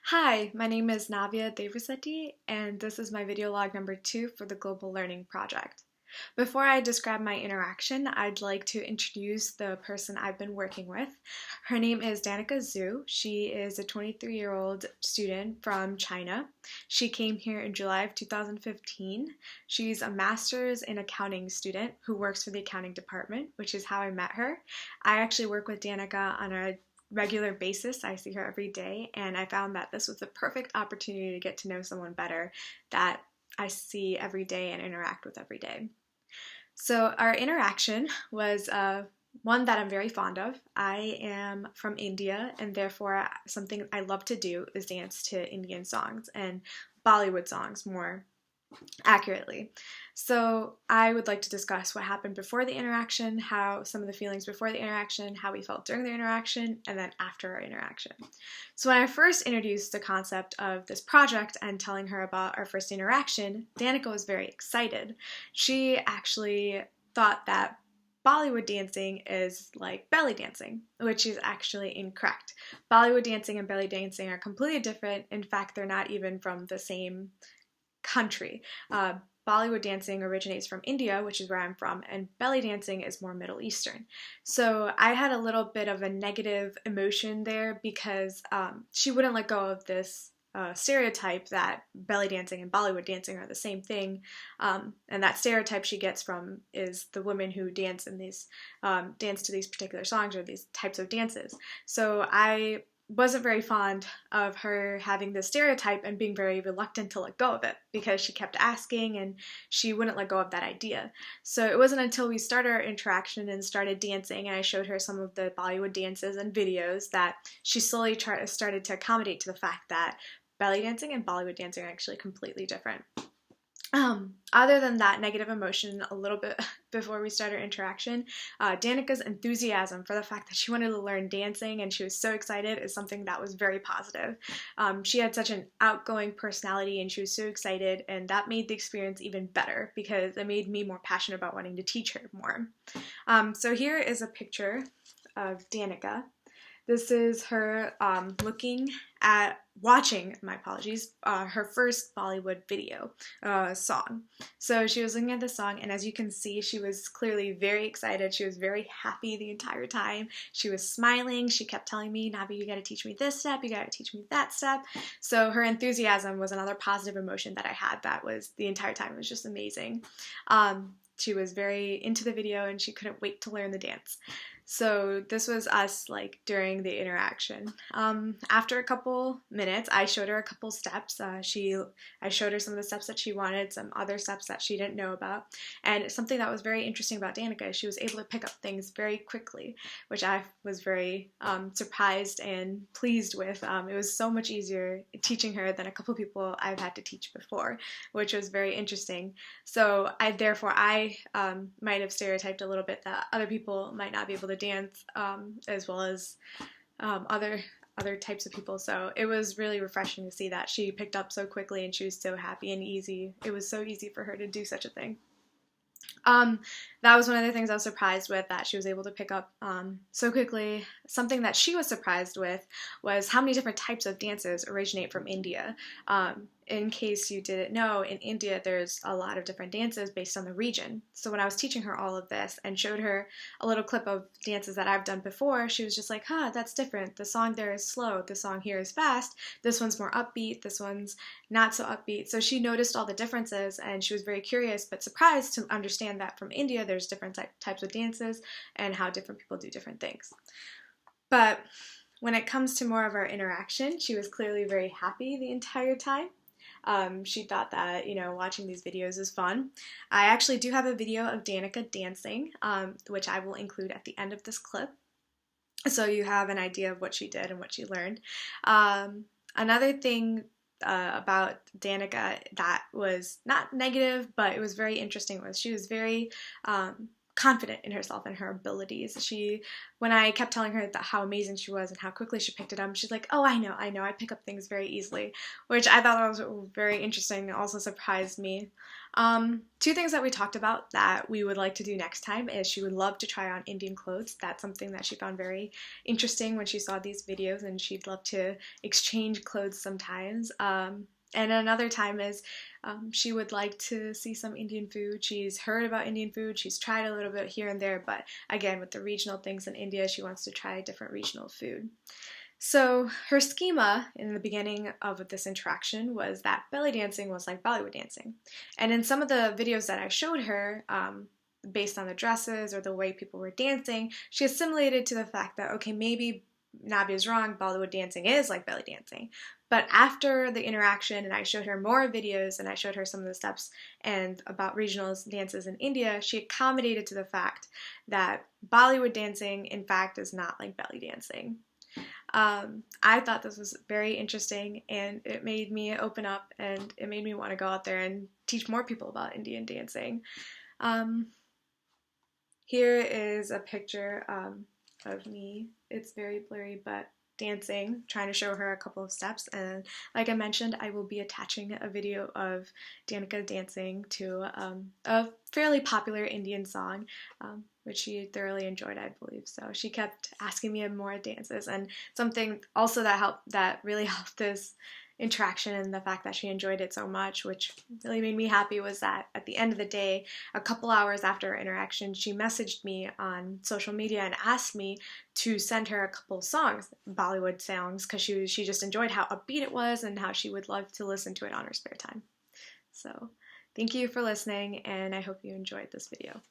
Hi, my name is Navya Devaseti, and this is my video log number 2 for the Global Learning Project. Before I describe my interaction, I'd like to introduce the person I've been working with. Her name is Danica Zhu. She is a 23-year-old student from China. She came here in July of 2015. She's a master's in accounting student who works for the accounting department, which is how I met her. I actually work with Danica on a regular basis. I see her every day, and I found that this was the perfect opportunity to get to know someone better that I see every day and interact with every day. So our interaction was one that I'm very fond of. I am from India, and therefore something I love to do is dance to Indian songs and Bollywood songs more accurately. So I would like to discuss what happened before the interaction, how some of the feelings before the interaction, how we felt during the interaction, and then after our interaction. So when I first introduced the concept of this project and telling her about our first interaction, Danica was very excited. She actually thought that Bollywood dancing is like belly dancing, which is actually incorrect. Bollywood dancing and belly dancing are completely different. In fact, they're not even from the same country. Bollywood dancing originates from India, which is where I'm from, and belly dancing is more Middle Eastern. So I had a little bit of a negative emotion there because she wouldn't let go of this stereotype that belly dancing and Bollywood dancing are the same thing, and that stereotype she gets from is the women who dance in these dance to these particular songs or these types of dances. So I wasn't very fond of her having this stereotype and being very reluctant to let go of it because she kept asking and she wouldn't let go of that idea. So it wasn't until we started our interaction and started dancing and I showed her some of the Bollywood dances and videos that she slowly started to accommodate to the fact that belly dancing and Bollywood dancing are actually completely different. Other than that negative emotion a little bit before we started our interaction, Danica's enthusiasm for the fact that she wanted to learn dancing and she was so excited is something that was very positive. She had such an outgoing personality and she was so excited, and that made the experience even better because it made me more passionate about wanting to teach her more. So here is a picture of Danica. This is her watching her first Bollywood video song. So she was looking at the song, and as you can see, she was clearly very excited. She was very happy the entire time. She was smiling. She kept telling me, Navya, you gotta teach me this step, you gotta teach me that step. So her enthusiasm was another positive emotion that I had that was the entire time. It was just amazing. She was very into the video and she couldn't wait to learn the dance. So this was us like during the interaction. After a couple minutes, I showed her a couple steps. I showed her some of the steps that she wanted, some other steps that she didn't know about. And something that was very interesting about Danica is she was able to pick up things very quickly, which I was very surprised and pleased with. It was so much easier teaching her than a couple people I've had to teach before, which was very interesting. So I might have stereotyped a little bit that other people might not be able to dance as well as other types of people. So it was really refreshing to see that she picked up so quickly and she was so happy and easy. It was so easy for her to do such a thing. That was one of the things I was surprised with, that she was able to pick up so quickly. Something that she was surprised with was how many different types of dances originate from India. In case you didn't know, in India there's a lot of different dances based on the region. So when I was teaching her all of this and showed her a little clip of dances that I've done before, she was just like, that's different. The song there is slow, the song here is fast, this one's more upbeat, this one's not so upbeat. So she noticed all the differences and she was very curious but surprised to understand that from India there's different types of dances and how different people do different things. But when it comes to more of our interaction, she was clearly very happy the entire time. She thought that, watching these videos is fun. I actually do have a video of Danica dancing, which I will include at the end of this clip, so you have an idea of what she did and what she learned. Another thing about Danica that was not negative, but it was very interesting, was she was very confident in herself and her abilities. When I kept telling her that how amazing she was and how quickly she picked it up, she's like, "Oh, I know, I pick up things very easily," which I thought was very interesting and also surprised me. Two things that we talked about that we would like to do next time is she would love to try on Indian clothes. That's something that she found very interesting when she saw these videos, and she'd love to exchange clothes sometimes. And another time is she would like to see some Indian food. She's heard about Indian food. She's tried a little bit here and there, but again, with the regional things in India, she wants to try different regional food. So her schema in the beginning of this interaction was that belly dancing was like Bollywood dancing. And in some of the videos that I showed her, based on the dresses or the way people were dancing, she assimilated to the fact that, okay, maybe Navya's wrong, Bollywood dancing is like belly dancing. But after the interaction and I showed her more videos and I showed her some of the steps and about regional dances in India, she accommodated to the fact that Bollywood dancing, in fact, is not like belly dancing. I thought this was very interesting, and it made me open up, and it made me want to go out there and teach more people about Indian dancing. Here is a picture of me. It's very blurry, but dancing, trying to show her a couple of steps. And like I mentioned, I will be attaching a video of Danica dancing to a fairly popular Indian song, which she thoroughly enjoyed, I believe. So she kept asking me more dances, and something also that really helped this interaction and the fact that she enjoyed it so much, which really made me happy, was that at the end of the day, a couple hours after our interaction, she messaged me on social media and asked me to send her a couple songs, Bollywood songs, because she just enjoyed how upbeat it was and how she would love to listen to it on her spare time. So thank you for listening, and I hope you enjoyed this video.